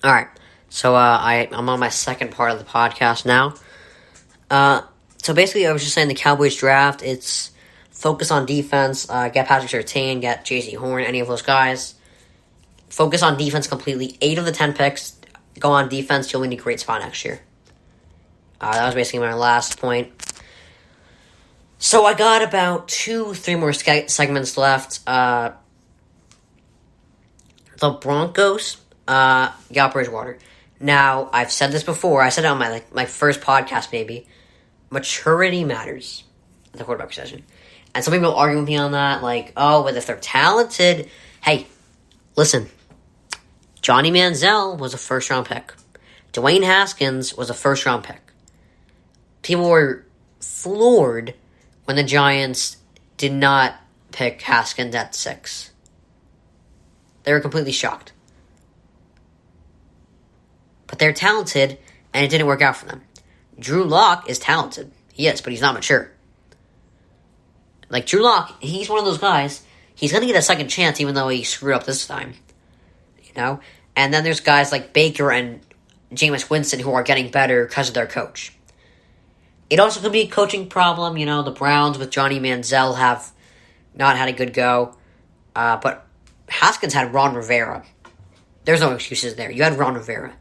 All right. So I'm on my second part of the podcast now. So basically, I was just saying the Cowboys draft. It's focus on defense. Get Patrick Surtain, get J.C. Horn, any of those guys. Focus on defense completely. 8 of the 10 picks go on defense. You'll be in a great spot next year. That was basically my last point. So I got about 2-3 more segments left. The Broncos got Bridgewater. Now, I've said this before. I said it on my first podcast, maybe. Maturity matters at the quarterback position. And some people argue with me on that, but if they're talented... Hey, listen. Johnny Manziel was a first-round pick. Dwayne Haskins was a first-round pick. People were floored when the Giants did not pick Haskins at 6. They were completely shocked. But they're talented, and it didn't work out for them. Drew Lock is talented. He is, but he's not mature. Drew Lock, he's one of those guys, he's going to get a second chance even though he screwed up this time. And then there's guys like Baker and Jameis Winston who are getting better because of their coach. It also could be a coaching problem. The Browns with Johnny Manziel have not had a good go. But Haskins had Ron Rivera. There's no excuses there. You had Ron Rivera.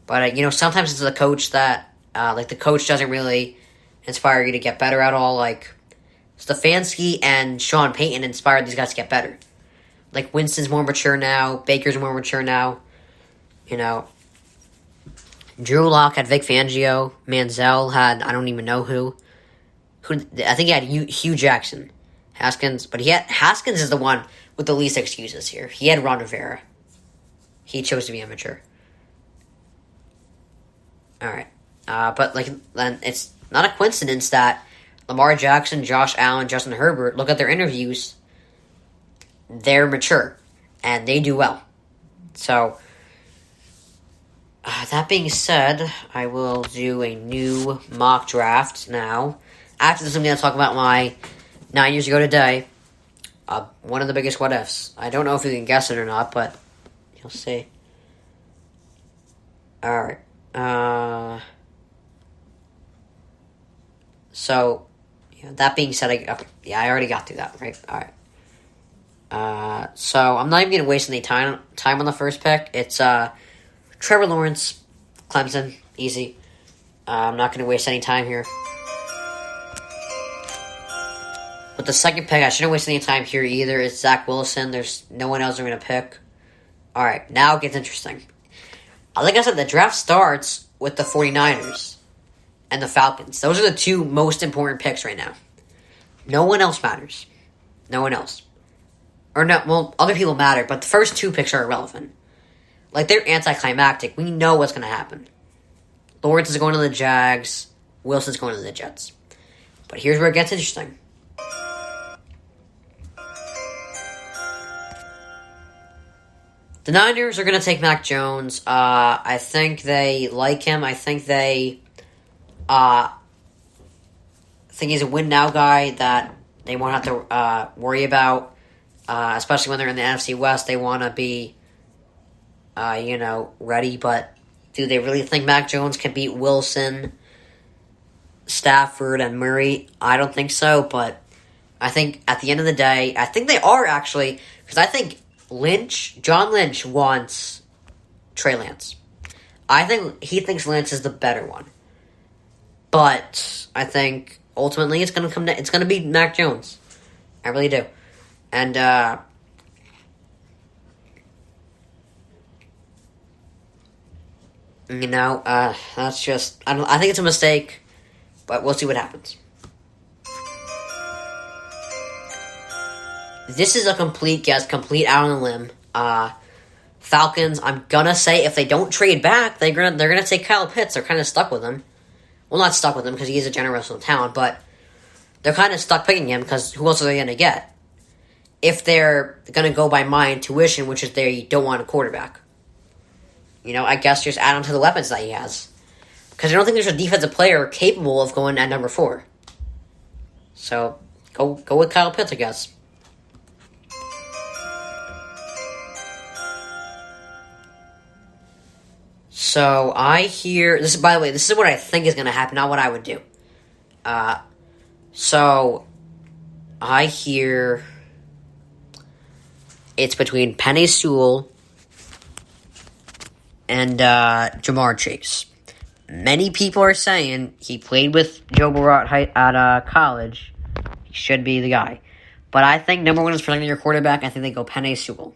But, sometimes it's the coach that, the coach doesn't really inspire you to get better at all. Stefanski and Sean Payton inspired these guys to get better. Winston's more mature now. Baker's more mature now. Drew Lock had Vic Fangio. Manziel had, I don't even know who. I think he had Hugh Jackson. Haskins is the one with the least excuses here. He had Ron Rivera. He chose to be immature. Alright. Then it's not a coincidence that Lamar Jackson, Josh Allen, Justin Herbert, look at their interviews. They're mature. And they do well. So, that being said, I will do a new mock draft now. After this, I'm going to talk about my 9 years ago today. One of the biggest what ifs. I don't know if you can guess it or not, but you'll see. Alright. So, that being said, I already got through that, right? Alright. So, I'm not even going to waste any time on the first pick. It's, Trevor Lawrence, Clemson, easy. I'm not going to waste any time here. With the second pick, I shouldn't waste any time here either. It's Zach Wilson. There's no one else I'm going to pick. Alright, now it gets interesting. Like I said, the draft starts with the 49ers and the Falcons. Those are the 2 most important picks right now. No one else matters. No one else. Or no, well, other people matter, but the first 2 picks are irrelevant. They're anticlimactic. We know what's going to happen. Lawrence is going to the Jags. Wilson's going to the Jets. But here's where it gets interesting. The Niners are going to take Mac Jones. I think they like him. I think they think he's a win-now guy that they won't have to worry about. Especially when they're in the NFC West. They want to be, ready. But do they really think Mac Jones can beat Wilson, Stafford, and Murray? I don't think so. But I think at the end of the day, I think they are actually. Because I think John Lynch wants Trey Lance. I think he thinks Lance is the better one. But I think ultimately it's going to be Mac Jones. I really do. And that's just I think it's a mistake, but we'll see what happens. This is a complete guess, complete out on a limb. Falcons, I'm gonna say if they don't trade back, they're gonna take Kyle Pitts. They're kind of stuck with him. Well, not stuck with him because he is a generational talent, but they're kind of stuck picking him because who else are they gonna get? If they're gonna go by my intuition, which is they don't want a quarterback. I guess just add on to the weapons that he has. Because I don't think there's a defensive player capable of going at number 4. So, go with Kyle Pitts, I guess. So I hear this. By the way, this is what I think is going to happen, not what I would do. So I hear it's between Penei Sewell and Jamar Chase. Many people are saying he played with Joe Burrow at college. He should be the guy. But I think number one is protecting your quarterback. I think they go Penei Sewell.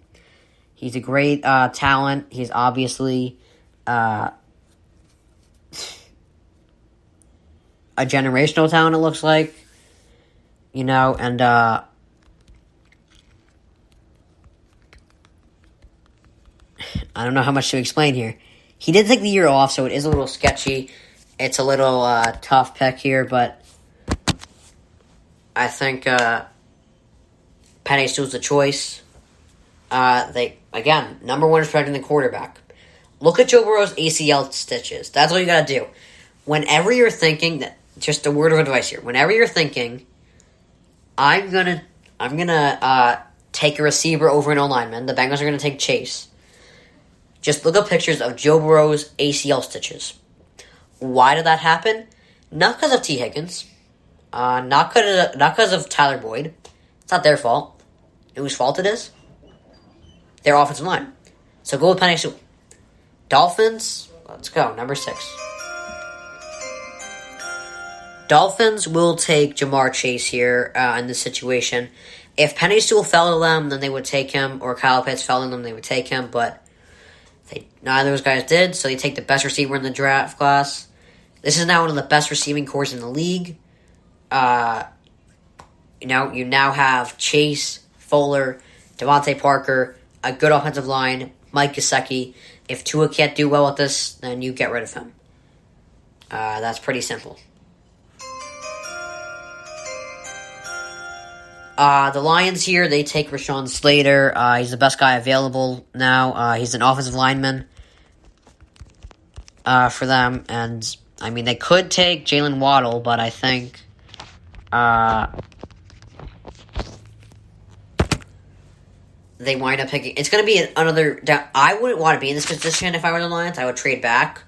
He's a great talent. He's obviously a generational talent, it looks like. And I don't know how much to explain here. He did take the year off, so it is a little sketchy. It's a little tough pick here, but I think Penei Sewell's the choice. Number one is protecting the quarterback. Look at Joe Burrow's ACL stitches. That's all you gotta do. Whenever you're thinking just a word of advice here. Whenever you're thinking, I'm gonna take a receiver over an O-lineman. The Bengals are gonna take Chase. Just look up pictures of Joe Burrow's ACL stitches. Why did that happen? Not because of T. Higgins. Not because of Tyler Boyd. It's not their fault. Whose fault it is? Their offensive line. So go with Penei Sewell. Dolphins, let's go. Number 6. Dolphins will take Jamar Chase here in this situation. If Penei Sewell fell to them, then they would take him, or Kyle Pitts fell to them, they would take him, but neither of those guys did, so they take the best receiver in the draft class. This is now one of the best receiving corps in the league. You now have Chase, Fuller, Devontae Parker, a good offensive line, Mike Gesicki. If Tua can't do well with this, then you get rid of him. That's pretty simple. The Lions here, they take Rashawn Slater. He's the best guy available now. He's an offensive lineman for them. And, they could take Jalen Waddle, but I think they wind up picking. It's going to be another. I wouldn't want to be in this position if I were the Lions. I would trade back.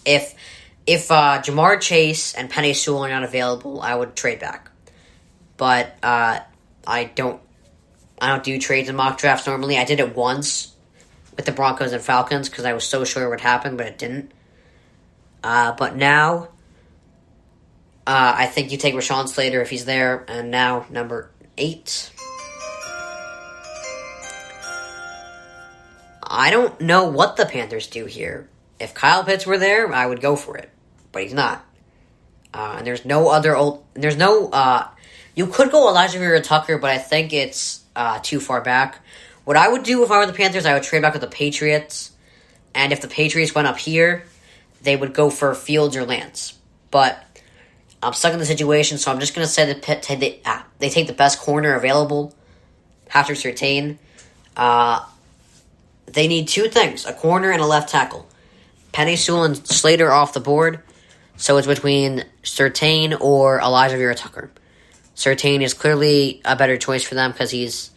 If Jamar Chase and Penei Sewell are not available, I would trade back. But I don't do trades in mock drafts normally. I did it once with the Broncos and Falcons because I was so sure it would happen, but it didn't. But now, I think you take Rashawn Slater if he's there, and now number 8. I don't know what the Panthers do here. If Kyle Pitts were there, I would go for it, but he's not. And there's no other you could go Elijah Vera-Tucker, but I think it's too far back. What I would do if I were the Panthers, I would trade back with the Patriots. And if the Patriots went up here, they would go for Fields or Lance. But I'm stuck in the situation, so I'm just going to say that they take the best corner available. Patrick Surtain. They need 2 things, a corner and a left tackle. Penei Sewell and Slater are off the board, so it's between Surtain or Elijah Vera-Tucker. Surtain is clearly a better choice for them because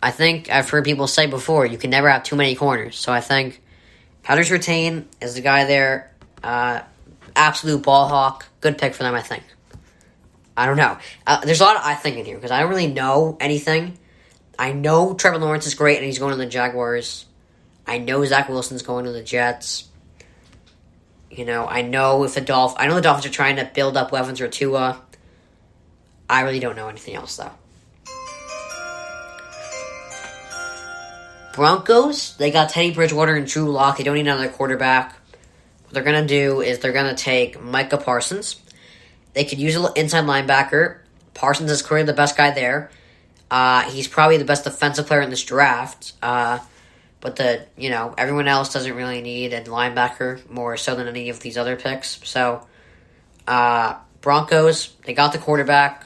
I think I've heard people say before, you can never have too many corners. So I think Patrick Surtain is the guy there. Absolute ball hawk. Good pick for them, I think. I don't know. There's a lot of I think in here because I don't really know anything. I know Trevor Lawrence is great and he's going to the Jaguars. I know Zach Wilson's going to the Jets. I know the Dolphins are trying to build up weapons for Tua. I really don't know anything else, though. Broncos, they got Teddy Bridgewater and Drew Lock. They don't need another quarterback. What they're going to do is they're going to take Micah Parsons. They could use an inside linebacker. Parsons is clearly the best guy there. He's probably the best defensive player in this draft. But everyone else doesn't really need a linebacker more so than any of these other picks. So, Broncos, they got the quarterback.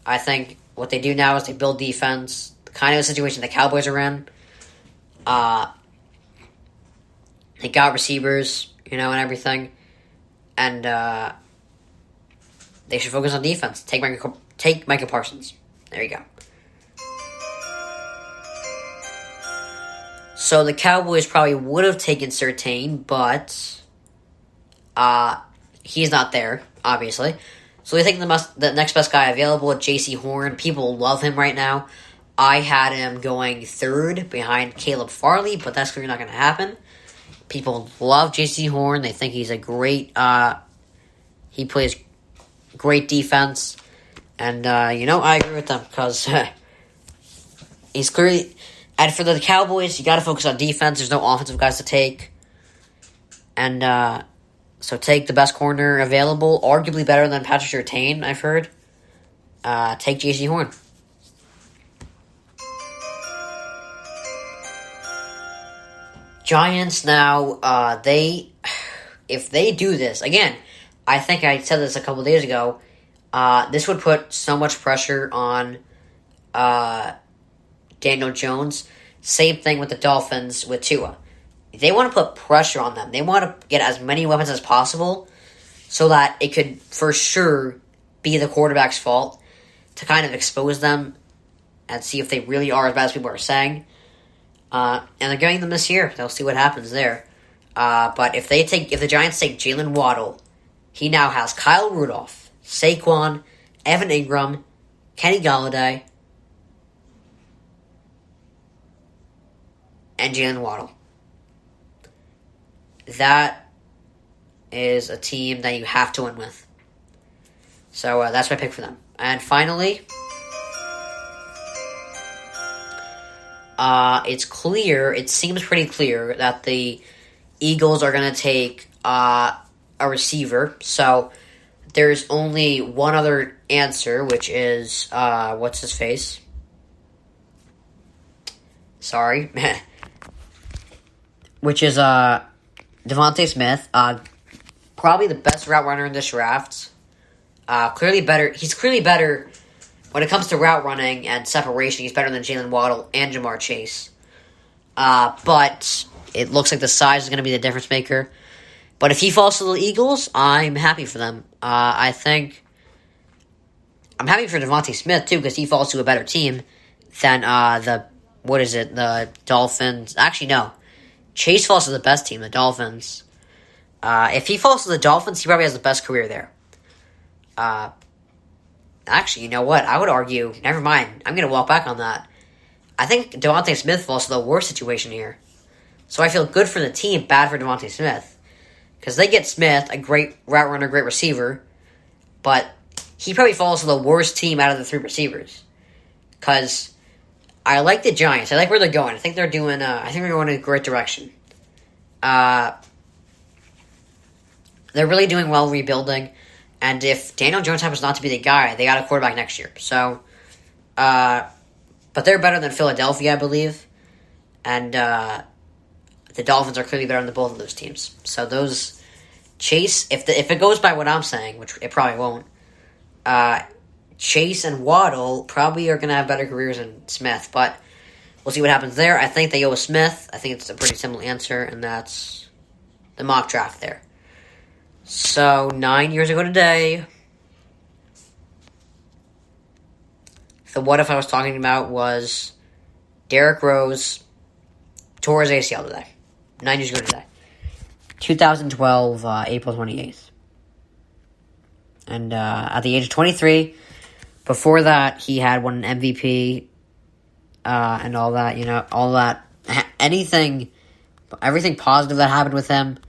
I think what they do now is they build defense. Kind of a situation the Cowboys are in. They got receivers, and everything. And they should focus on defense. Take Micah Parsons. There you go. So the Cowboys probably would have taken Surtain, but he's not there, obviously. So they take the next best guy available, J.C. Horn. People love him right now. I had him going third behind Caleb Farley, but that's clearly not going to happen. People love J.C. Horn. They think he's a great... he plays great defense. And, I agree with them because he's clearly... And for the Cowboys, you got to focus on defense. There's no offensive guys to take. And, so take the best corner available, arguably better than Patrick Surtain, I've heard. Take J.C. Horn. Giants now, if they do this, again, I think I said this a couple days ago, this would put so much pressure on Daniel Jones. Same thing with the Dolphins with Tua. They want to put pressure on them. They want to get as many weapons as possible so that it could for sure be the quarterback's fault to kind of expose them and see if they really are as bad as people are saying. And they're getting them this year. They'll see what happens there. But if the Giants take Jalen Waddle, he now has Kyle Rudolph, Saquon, Evan Ingram, Kenny Golladay, and Jalen Waddle. That is a team that you have to win with. So that's my pick for them. And finally, it seems pretty clear that the Eagles are going to take a receiver. So there's only one other answer, which is, what's his face? Sorry. Which is, Devontae Smith, probably the best route runner in this draft. Clearly better. He's clearly better when it comes to route running and separation. He's better than Jalen Waddle and Jamar Chase. But it looks like the size is going to be the difference maker. But if he falls to the Eagles, I'm happy for them. I think I'm happy for Devontae Smith too because he falls to a better team than the Dolphins. Actually, no. Chase falls to the best team, the Dolphins. If he falls to the Dolphins, he probably has the best career there. Actually, you know what? I would argue, never mind. I'm going to walk back on that. I think Devontae Smith falls to the worst situation here. So I feel good for the team, bad for Devontae Smith. Because they get Smith, a great route runner, great receiver. But he probably falls to the worst team out of the three receivers. Because I like the Giants. I like where they're going. I think they're going in a great direction. They're really doing well rebuilding. And if Daniel Jones happens not to be the guy, they got a quarterback next year. So, but they're better than Philadelphia, I believe. And the Dolphins are clearly better than both of those teams. So those Chase, if it goes by what I'm saying, which it probably won't, Chase and Waddle probably are going to have better careers than Smith, but we'll see what happens there. I think they go with Smith. I think it's a pretty simple answer, and that's the mock draft there. So, 9 years ago today, the what if I was talking about was Derrick Rose tore his ACL today. 9 years ago today. 2012, April 28th. And at the age of 23... Before that, he had won an MVP, and all that, all that, everything positive that happened with him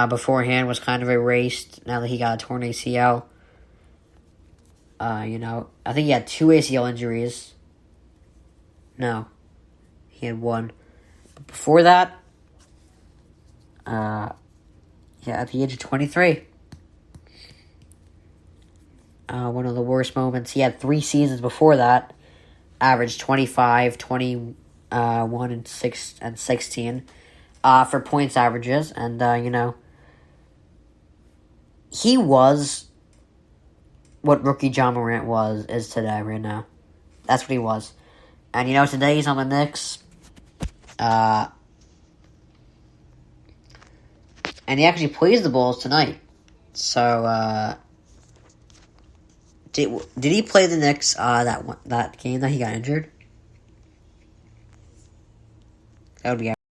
beforehand was kind of erased now that he got a torn ACL. I think he had 2 ACL injuries. No, he had 1. But before that, at the age of 23. One of the worst moments. He had 3 seasons before that. Averaged 25, 21, and 16 for points averages. And, he was what rookie John Morant is today, right now. That's what he was. And, today he's on the Knicks. And he actually plays the Bulls tonight. So, Did he play the Knicks that game that he got injured? That would be